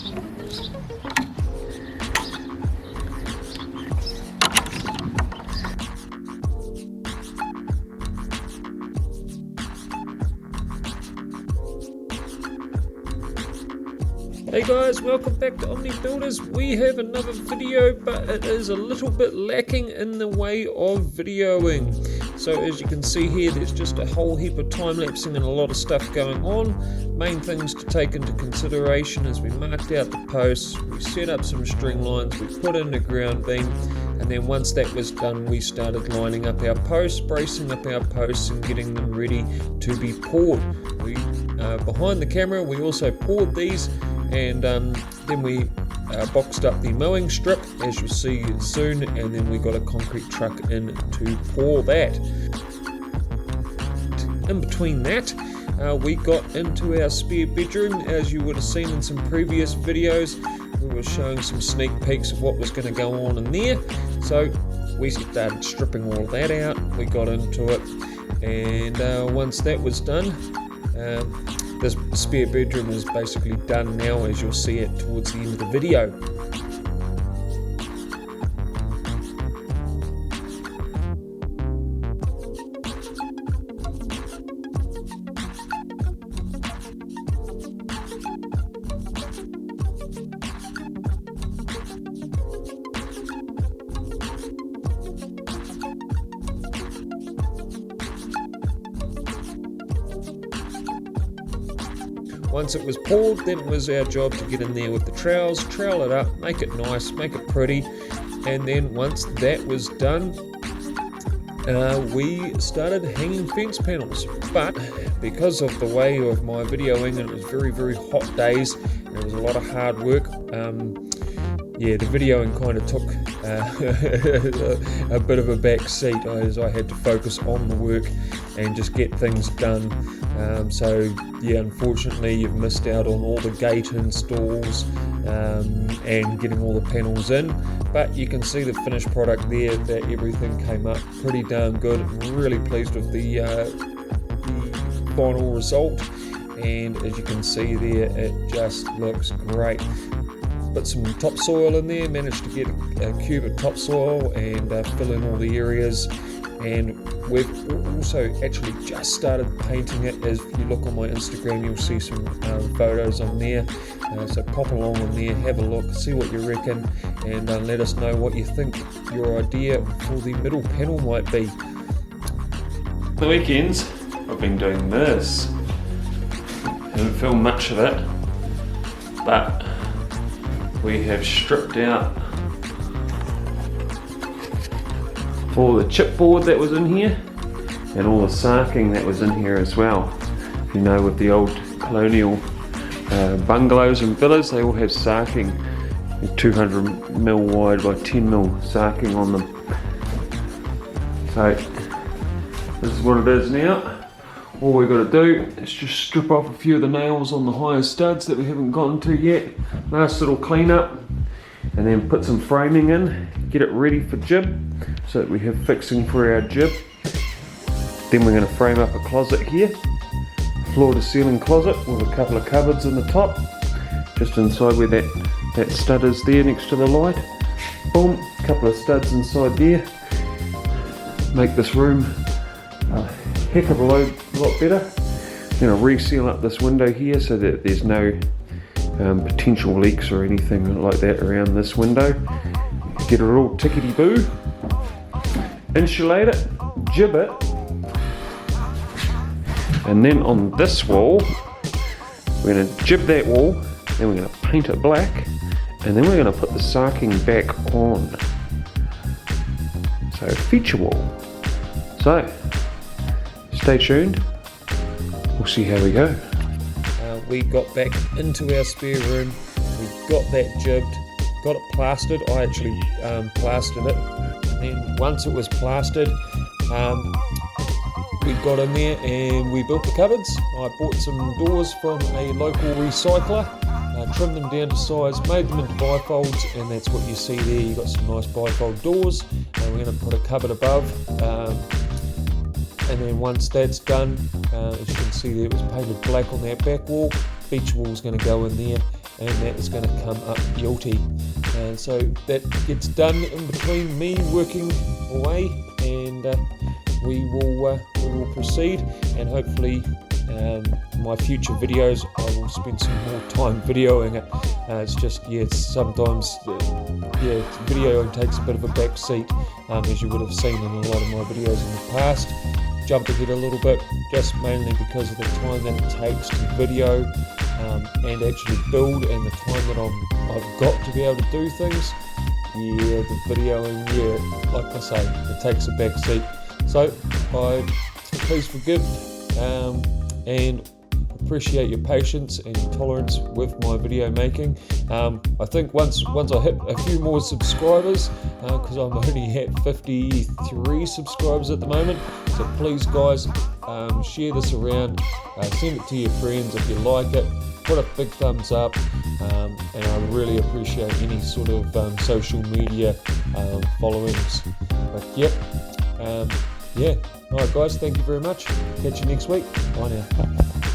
Hey guys, welcome back to Omni Builders. We have another video, but it is a little bit lacking in the way of videoing. So as you can see here, there's just a whole heap of time-lapsing and a lot of stuff going on. Main things to take into consideration is we marked out the posts, we set up some string lines, we put in the ground beam, and then once that was done, we started lining up our posts, bracing up our posts and getting them ready to be poured. Behind the camera, we also poured these, and then we boxed up the mowing strip, as you'll see soon, and then we got a concrete truck in to pour that. In between that, we got into our spare bedroom. As you would have seen in some previous videos, we were showing some sneak peeks of what was going to go on in there. So we started stripping all of that out, we got into it, and once that was done, this spare bedroom is basically done now, as you'll see it towards the end of the video. Once it was poured, then it was our job to get in there with the trowels, trowel it up, make it nice, make it pretty, and then once that was done, we started hanging fence panels. But because of the way of my videoing, and it was very, very hot days, and it was a lot of hard work, the videoing kind of took a bit of a back seat, as I had to focus on the work and just get things done. So yeah, unfortunately you've missed out on all the gate installs and getting all the panels in, but you can see the finished product there, that everything came up pretty darn good. I'm really pleased with the final result, and as you can see there, it just looks great. Put some topsoil in there, managed to get a cube of topsoil and fill in all the areas, and we've also actually just started painting it. As you look on my Instagram, you'll see some photos on there, so pop along on there, have a look, see what you reckon, and let us know what you think your idea for the middle panel might be. The weekends I've been doing this, haven't filmed much of it, but we have stripped out all the chipboard that was in here and all the sarking that was in here as well. You know, with the old colonial bungalows and villas, they all have sarking, 200mm wide by 10mm sarking on them. So this is what it is now. All we've got to do is just strip off a few of the nails on the higher studs that we haven't gotten to yet. Nice little clean up, and then put some framing in, get it ready for jib, so that we have fixing for our jib. Then we're going to frame up a closet here, floor to ceiling closet with a couple of cupboards in the top, just inside where that stud is there next to the light. Boom, a couple of studs inside there. Make this room a heck of a lot better. I'm going to reseal up this window here so that there's no potential leaks or anything like that around this window. Get it all tickety-boo, insulate it, jib it, and then on this wall we're going to jib that wall, then we're going to paint it black, and then we're going to put the sarking back on. So feature wall. So stay tuned, we'll see how we go. We got back into our spare room, we got that jibbed, got it plastered. I actually plastered it, and then once it was plastered, we got in there and we built the cupboards. I bought some doors from a local recycler, trimmed them down to size, made them into bifolds, and that's what you see there. You got some nice bifold doors, and we're going to put a cupboard above. And then once that's done, as you can see there, it was painted black on that back wall. Beach wall is going to go in there, and that is going to come up guilty. And so that gets done in between me working away, and we will proceed, and hopefully my future videos I will spend some more time videoing it. It's just sometimes videoing takes a bit of a back seat, as you would have seen in a lot of my videos in the past. Jump ahead a little bit, just mainly because of the time that it takes to video and actually build, and the time that I've got to be able to do things. The videoing, like I say, it takes a back seat. So please forgive and appreciate your patience and your tolerance with my video making. I think once I hit a few more subscribers, because I'm only at 53 subscribers at the moment, so please guys, share this around, send it to your friends if you like it, put a big thumbs up, and I really appreciate any sort of social media followings. But alright guys, thank you very much, catch you next week, bye now.